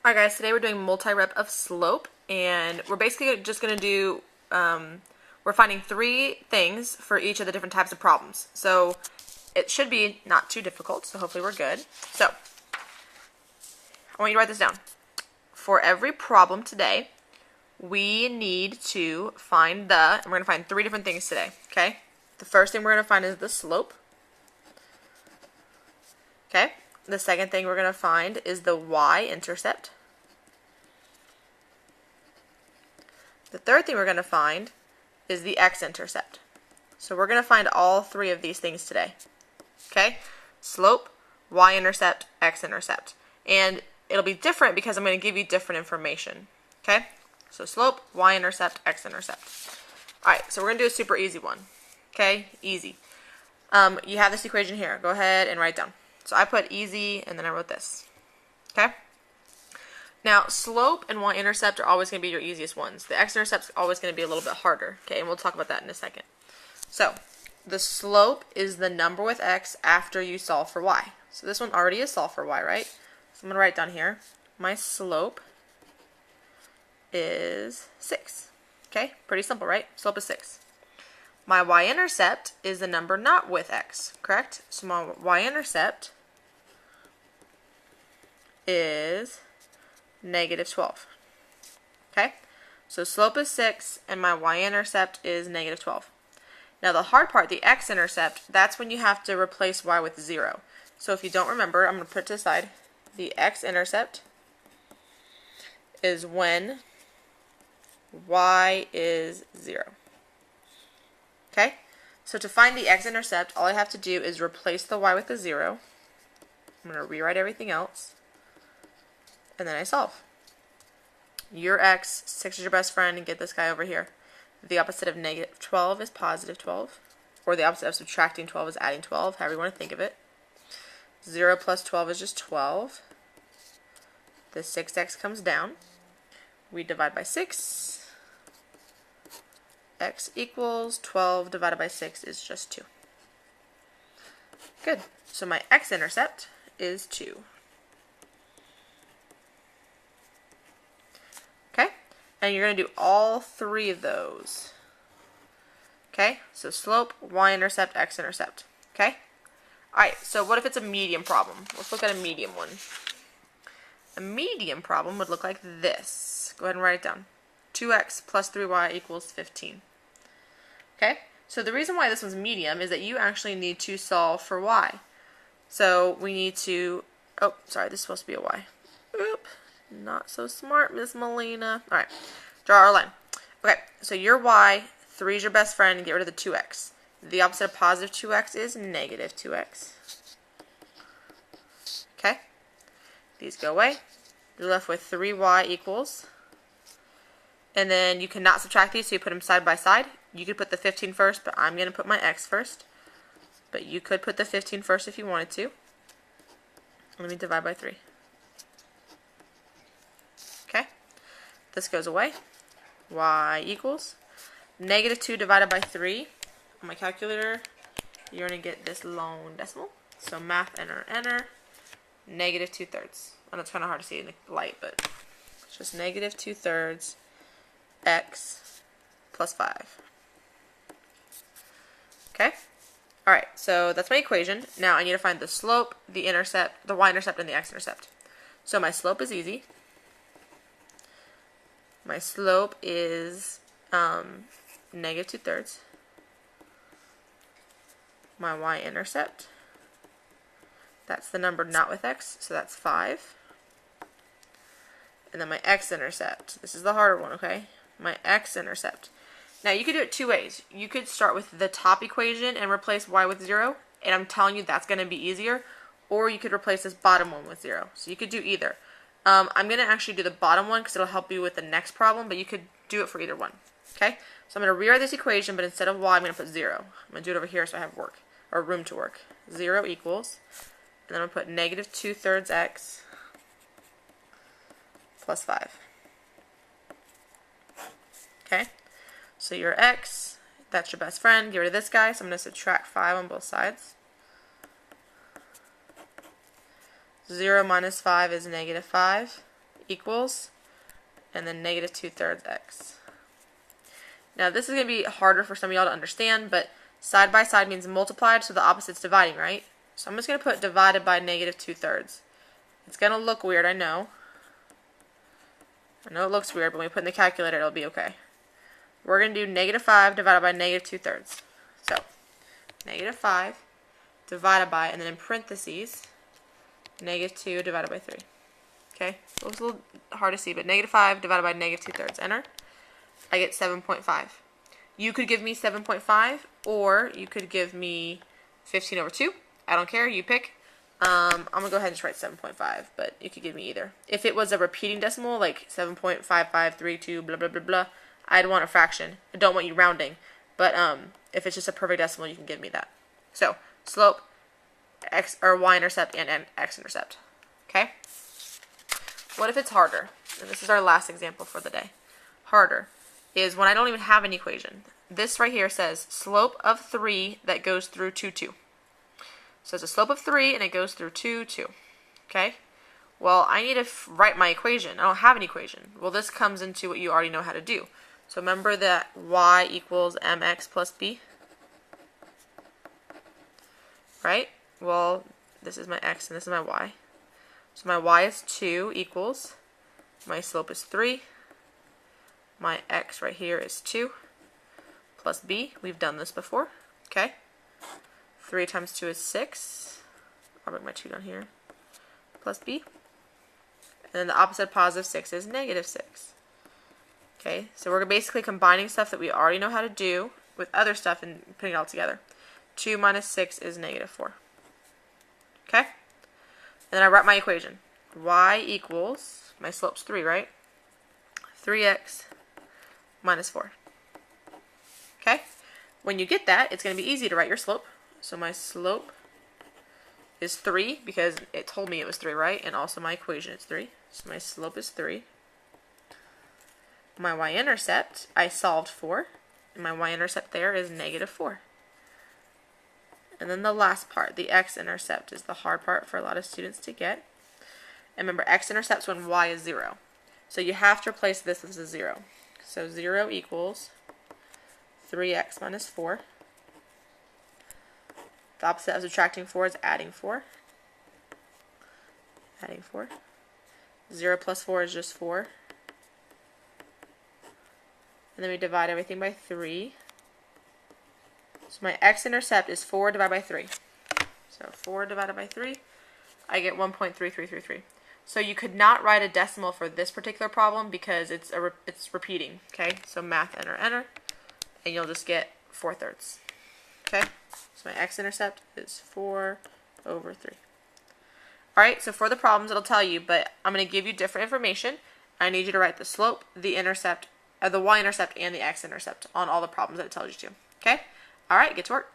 Alright guys, today we're doing multi-rep of slope, and we're basically just going to do, we're finding 3 things for each of the different types of problems. So it should be not too difficult, so hopefully we're good. So I want you to write this down. For every problem today, we need to find and we're going to find 3 different things today, okay? The first thing we're going to find is the slope. Okay? The second thing we're going to find is the y-intercept. The third thing we're going to find is the x-intercept. So we're going to find all 3 of these things today. Okay? Slope, y-intercept, x-intercept. And it'll be different because I'm going to give you different information. Okay? So slope, y-intercept, x-intercept. Alright, so we're going to do a super easy one. Okay? Easy. You have this equation here. Go ahead and write it down. So I put easy, and then I wrote this. Okay? Now, slope and y-intercept are always going to be your easiest ones. The x-intercept is always going to be a little bit harder. Okay, and we'll talk about that in a second. So, the slope is the number with x after you solve for y. So this one already is solved for y, right? So I'm going to write down here, my slope is 6. Okay, pretty simple, right? Slope is 6. My y-intercept is the number not with x, correct? So my y-intercept is -12. Okay? So slope is 6 and my y-intercept is -12. Now the hard part, the x-intercept, that's when you have to replace y with 0. So if you don't remember, I'm going to put it to the side. The x-intercept is when y is 0. Okay? So to find the x-intercept, all I have to do is replace the y with a 0. I'm going to rewrite everything else. And then I solve. Your x, 6 is your best friend, and get this guy over here. The opposite of -12 is +12. Or the opposite of subtracting 12 is adding 12, however you want to think of it. 0 plus 12 is just 12. The 6x comes down. We divide by 6. X equals 12 divided by 6 is just 2. Good. So my x-intercept is 2. Okay? And you're going to do all 3 of those. Okay? So slope, y-intercept, x-intercept. Okay? Alright, so what if it's a medium problem? Let's look at a medium one. A medium problem would look like this. Go ahead and write it down. 2x plus 3y equals 15. Okay? So the reason why this one's medium is that you actually need to solve for y. So we need to, oh, sorry, this is supposed to be a y. Oop, not so smart, Miss Molina. Alright, draw our line. Okay, so your y, 3 is your best friend, get rid of the 2x. The opposite of positive 2x is negative 2x. Okay? These go away. You're left with 3y equals. And then you cannot subtract these, so you put them side by side. You could put the 15 first, but I'm going to put my x first. But you could put the 15 first if you wanted to. Let me divide by 3. Okay? This goes away. Y equals -2 divided by 3. On my calculator, you're going to get this long decimal. So math, enter, -2/3. I know it's kind of hard to see in the light, but it's just -2/3 x plus 5. Okay? Alright, so that's my equation. Now I need to find the slope, the intercept, the y-intercept, and the x-intercept. So my slope is easy. My slope is -2/3. My y-intercept, that's the number not with x, so that's 5. And then my x-intercept, this is the harder one, okay? My x-intercept. Now you could do it 2 ways. You could start with the top equation and replace y with 0, and I'm telling you that's going to be easier, or you could replace this bottom one with 0. So you could do either. I'm going to actually do the bottom one because it'll help you with the next problem, but you could do it for either one. Okay? So I'm going to rewrite this equation, but instead of y, I'm going to put 0. I'm going to do it over here so I have work, or room to work. 0 equals, and then I'm going to put -2/3 x plus 5. Okay? So your x, that's your best friend. Get rid of this guy, so I'm going to subtract 5 on both sides. 0 minus 5 is -5 equals, and then negative 2/3 x. Now this is going to be harder for some of y'all to understand, but side by side means multiplied, so the opposite's dividing, right? So I'm just going to put divided by negative 2/3. It's going to look weird, I know. I know it looks weird, but when we put in the calculator, it'll be okay. We're going to do negative 5 divided by negative 2/3. So, negative 5 divided by, and then in parentheses, negative 2 divided by 3. Okay, so it's a little hard to see, but negative 5 divided by negative 2/3. Enter. I get 7.5. You could give me 7.5, or you could give me 15/2. I don't care, you pick. I'm going to go ahead and just write 7.5, but you could give me either. If it was a repeating decimal, like 7.5532, blah, blah, blah, blah, I'd want a fraction. I don't want you rounding. But if it's just a perfect decimal, you can give me that. So, slope, x or y-intercept, and x-intercept. Okay? What if it's harder? And this is our last example for the day. Harder is when I don't even have an equation. This right here says slope of 3 that goes through 2, 2. So it's a slope of 3 and it goes through 2, 2. Okay? Well, I need to write my equation. I don't have an equation. Well, this comes into what you already know how to do. So remember that y equals mx plus b? Right? Well, this is my x and this is my y. So my y is 2 equals, my slope is 3. My x right here is 2 plus b. We've done this before. Okay? 3 times 2 is 6. I'll bring my 2 down here. Plus b. And then the opposite of positive 6 is negative 6. Okay, so we're basically combining stuff that we already know how to do with other stuff and putting it all together. 2 minus 6 is negative 4. Okay? And then I write my equation. Y equals, my slope's 3, right? 3x minus 4. Okay? When you get that, it's going to be easy to write your slope. So my slope is 3 because it told me it was 3, right? And also my equation is 3. So my slope is 3. My y-intercept, I solved for. And my y-intercept there is negative 4. And then the last part, the x-intercept, is the hard part for a lot of students to get. And remember, x-intercept's when y is 0. So you have to replace this as a 0. So 0 equals 3x minus 4. The opposite of subtracting 4 is adding 4. Adding 4. 0 plus 4 is just 4. And then we divide everything by 3. So my x-intercept is 4 divided by 3. So 4 divided by 3, I get 1.3333. So you could not write a decimal for this particular problem because it's repeating. Okay, so math, enter, enter, and you'll just get 4/3. Okay, so my x-intercept is 4/3. Alright, so for the problems it'll tell you, but I'm going to give you different information. I need you to write the slope, the intercept, the y-intercept, and the x-intercept on all the problems that it tells you to. Okay? Alright, get to work.